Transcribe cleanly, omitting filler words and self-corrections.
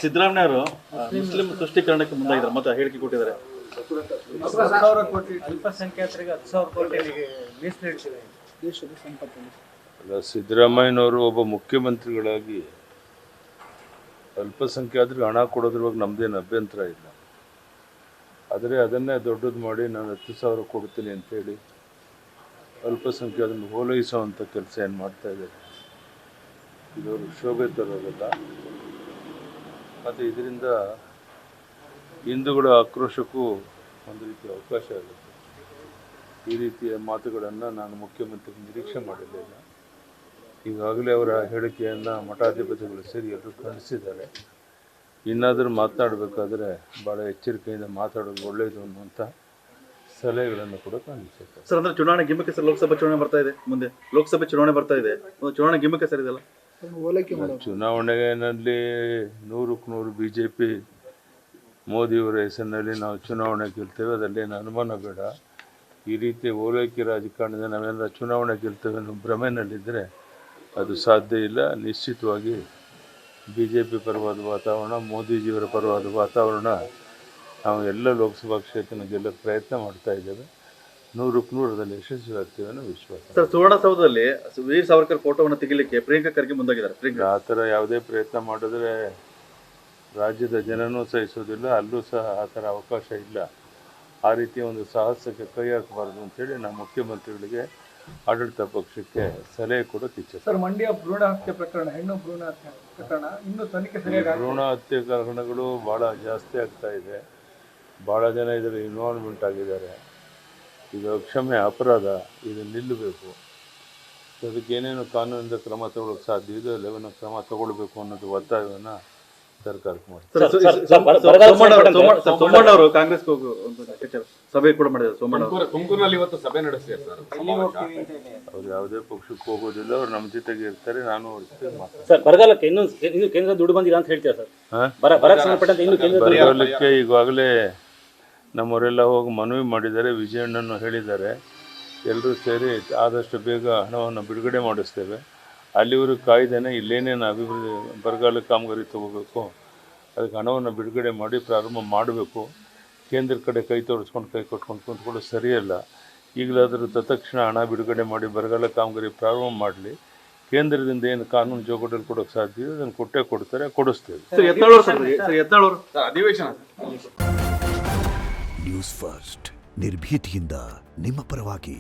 ಸಿದ್ದರಾಮಯ್ಯವರು Muslim ತುಷ್ಟೀಕರಣಕ್ಕೆ ಮುಂದಾಗಿದ್ದಾರೆ, ಮತ್ತೆ ಹೇಳಿಕೆ ಕೊಟ್ಟಿದ್ದಾರೆ. 10,000 ಕೋಟಿ ಅಲ್ಪಸಂಖ್ಯಾತರಿಗೆ 10,000 ಕೋಟಿ ಮೀಸಲಿಡ್ತೀವಿ ದೇಶದ ಸಂಪತ್ತು. ಅಲ್ಲ, ಸಿದ್ದರಾಮಯ್ಯನವರು ಒಬ್ಬ ಮುಖ್ಯಮಂತ್ರಿಗಳಾಗಿ ಅಲ್ಪಸಂಖ್ಯಾತರಿಗೆ ಹಣ ಕೊಡೋದ್ರ ಬಗ್ಗೆ ನಮ್ದೇನು ಅಭ್ಯಂತರ ಇಲ್ಲ. ಆದರೆ ಅದನ್ನೇ ದೊಡ್ಡದು ಮಾಡಿ ನಾನು 10,000 ಕೊಡ್ತೀನಿ ಅಂತೇಳಿ ಅಲ್ಪಸಂಖ್ಯಾತರನ್ನು ಓಲೈಸುವಂಥ ಕೆಲಸ ಏನು ಮಾಡ್ತಾ ಇದ್ದಾರೆ, ಇದವರು ಶೋಭೆ ತರೋದಿಲ್ಲ. ಮತ್ತು ಇದರಿಂದ ಹಿಂದೂಗಳ ಆಕ್ರೋಶಕ್ಕೂ ಒಂದು ರೀತಿಯ ಅವಕಾಶ ಆಗುತ್ತೆ. ಈ ರೀತಿಯ ಮಾತುಗಳನ್ನು ನಾನು ಮುಖ್ಯಮಂತ್ರಿ ನಿರೀಕ್ಷೆ ಮಾಡಿರಲಿಲ್ಲ. ಈಗಾಗಲೇ ಅವರ ಹೇಳಿಕೆಯನ್ನು ಮಠಾಧಿಪತಿಗಳು ಸೇರಿ ಎಲ್ಲರೂ ಖಂಡಿಸಿದ್ದಾರೆ. ಇನ್ನಾದರೂ ಮಾತನಾಡಬೇಕಾದ್ರೆ ಭಾಳ ಎಚ್ಚರಿಕೆಯಿಂದ ಮಾತಾಡೋದು ಒಳ್ಳೆಯದು ಅನ್ನುವಂಥ ಸಲಹೆಗಳನ್ನು ಕೂಡ ಖಂಡಿಸುತ್ತೆ. ಸರ್, ಅಂದರೆ ಚುನಾವಣೆ ಗಿಮ್ಮಕ್ಕೆ ಸರ್, ಲೋಕಸಭೆ ಚುನಾವಣೆ ಬರ್ತಾ ಇದೆ, ಮುಂದೆ ಲೋಕಸಭೆ ಚುನಾವಣೆ ಬರ್ತಾ ಇದೆ, ಚುನಾವಣೆ ಗಿಮ್ಮಕ್ಕೆ ಸರ್ ಇದೆಲ್ಲ. ಚುನಾವಣೆಯಲ್ಲಿ 100ಕ್ಕೆ 100 BJP ಮೋದಿಯವರ ಹೆಸರಿನಲ್ಲಿ ನಾವು ಚುನಾವಣೆ ಗೆಲ್ತೇವೆ, ಅದರಲ್ಲೇನು ಅನುಮಾನ ಬೇಡ. ಈ ರೀತಿ ಓಲೈಕೆ ರಾಜಕಾರಣದಿಂದ ನಾವೆಲ್ಲ ಚುನಾವಣೆ ಗೆಲ್ತೇವೆ ಅನ್ನೋ ಭ್ರಮೆಯಲ್ಲಿದ್ದರೆ ಅದು ಸಾಧ್ಯ ಇಲ್ಲ. ನಿಶ್ಚಿತವಾಗಿ BJP ಪರವಾದ ವಾತಾವರಣ, ಮೋದಿಜಿಯವರ ಪರವಾದ ವಾತಾವರಣ, ನಾವು ಎಲ್ಲ ಲೋಕಸಭಾ ಕ್ಷೇತ್ರನ ಗೆಲ್ಲಕ್ಕೆ ಪ್ರಯತ್ನ ಮಾಡ್ತಾ ಇದ್ದೇವೆ. 100ಕ್ಕೆ 100 ಯಶಸ್ವಿ ಆಗ್ತೇವೆ ಅನ್ನೋ ವಿಶ್ವಾಸ. ಸರ್, ಸುವರ್ಣಸೌಧದಲ್ಲಿ ವೀರ್ ಸಾವರ್ಕರ್ ಫೋಟೋವನ್ನು ತೆಗಿಲಿಕ್ಕೆ ಪ್ರಿಯಾಂಕಾ ಖರ್ಗೆ ಮುಂದಾಗಿದ್ದಾರೆ. ಆ ಥರ ಯಾವುದೇ ಪ್ರಯತ್ನ ಮಾಡಿದ್ರೆ ರಾಜ್ಯದ ಜನನೂ ಸಹಿಸೋದಿಲ್ಲ, ಅಲ್ಲೂ ಸಹ ಆ ಥರ ಅವಕಾಶ ಇಲ್ಲ. ಆ ರೀತಿಯ ಒಂದು ಸಾಹಸಕ್ಕೆ ಕೈ ಹಾಕಬಾರ್ದು ಅಂತೇಳಿ ನಾವು ಮುಖ್ಯಮಂತ್ರಿಗಳಿಗೆ, ಆಡಳಿತ ಪಕ್ಷಕ್ಕೆ ಸಲಹೆ ಕೊಡೋಕೆ ಇಚ್ಛೆ. ಸರ್, ಮಂಡ್ಯ ಭ್ರೂಣ ಹತ್ಯೆ ಪ್ರಕರಣ, ಹೆಣ್ಣು ಭ್ರೂಣ ಹತ್ಯೆ ಪ್ರಕರಣ ಇನ್ನೂ ತನಿಖೆ ಸರಿಯಾಗಿ ಭ್ರೂಣ ಹತ್ಯೆ ಪ್ರಕರಣಗಳು ಭಾಳ ಜಾಸ್ತಿ ಆಗ್ತಾ ಇದೆ. ಭಾಳ ಜನ ಇದರಲ್ಲಿ ಇನ್ವಾಲ್ವ್ಮೆಂಟ್ ಆಗಿದ್ದಾರೆ. ಇದು ಕ್ಷಮೆ ಅಪರಾಧ, ಇದು ನಿಲ್ಲಬೇಕು. ಅದಕ್ಕೆ ಏನೇನು ಕಾನೂನಿಂದ ಕ್ರಮ ತಗೊಳ್ಳೋಕೆ ಸಾಧ್ಯ ಇದೆ ಅಲ್ಲವನ್ನ ಕ್ರಮ ತಗೊಳ್ಬೇಕು ಅನ್ನೋದು ಒತ್ತಾಯವನ್ನು ಸರ್ಕಾರಕ್ಕೆ ಮಾಡ್ತಾರೆ. ಸೋಮಣ್ಣ ಅವರು ಕಾಂಗ್ರೆಸ್ ಸಭೆ ಕೂಡ ಮಾಡಿದ್ದಾರೆ. ಸೋಮಣ್ಣ ತುಮಕೂರಿನಲ್ಲಿ ಇವತ್ತು ಸಭೆ ನಡೆಸಿದ್ದಾರೆ ಸರ್. ಅವ್ರು ಯಾವುದೇ ಪಕ್ಷಕ್ಕೆ ಹೋಗೋದಿಲ್ಲ, ಅವ್ರು ನಮ್ಮ ಜೊತೆಗೆ ಇರ್ತಾರೆ. ನಾನು ಅವ್ರ ಜೊತೆಗೆ ಮಾತಾಡ್ತೀನಿ. ಸರ್, ಬರಗಾಲಕ್ಕೆ ಇನ್ನು ಕೇಂದ್ರ ದುಡ್ಡು ಬಂದಿಲ್ಲ ಅಂತ ಹೇಳ್ತೀರಾ ಸರ್? ಬರಗಾಲಕ್ಕೆ ಈಗಾಗಲೇ ನಮ್ಮವರೆಲ್ಲ ಹೋಗಿ ಮನವಿ ಮಾಡಿದ್ದಾರೆ, ವಿಜಯಣ್ಣನ್ನು ಹೇಳಿದ್ದಾರೆ. ಎಲ್ಲರೂ ಸೇರಿ ಆದಷ್ಟು ಬೇಗ ಹಣವನ್ನು ಬಿಡುಗಡೆ ಮಾಡಿಸ್ತೇವೆ. ಅಲ್ಲಿವರೆಗೂ ಕಾಯ್ದೇನೆ ಇಲ್ಲೇನೇನು ಅಭಿವೃದ್ಧಿ ಬರಗಾಲ ಕಾಮಗಾರಿ ತಗೋಬೇಕು, ಅದಕ್ಕೆ ಹಣವನ್ನು ಬಿಡುಗಡೆ ಮಾಡಿ ಪ್ರಾರಂಭ ಮಾಡಬೇಕು. ಕೇಂದ್ರ ಕಡೆ ಕೈ ತೋರಿಸ್ಕೊಂಡು ಕೈ ಕೊಟ್ಕೊಂಡು ಕುಂತ್ಕೊಂಡು ಸರಿಯಲ್ಲ. ಈಗಲಾದರೂ ತತ್ಕ್ಷಣ ಹಣ ಬಿಡುಗಡೆ ಮಾಡಿ ಬರಗಾಲ ಕಾಮಗಾರಿ ಪ್ರಾರಂಭ ಮಾಡಲಿ. ಕೇಂದ್ರದಿಂದ ಏನು ಕಾನೂನು ಚೌಕಟ್ಟಲ್ಲಿ ಕೊಡೋಕ್ಕೆ ಸಾಧ್ಯ ಇದೆ ಅದನ್ನು ಕೊಟ್ಟೇ ಕೊಡ್ತಾರೆ, ಕೊಡಿಸ್ತೇವೆ. ಅಧಿವೇಶನ ನ್ಯೂಸ್ ಫಸ್ಟ್, ನಿರ್ಭೀತಿಯಿಂದ ನಿಮ್ಮ ಪರವಾಗಿ.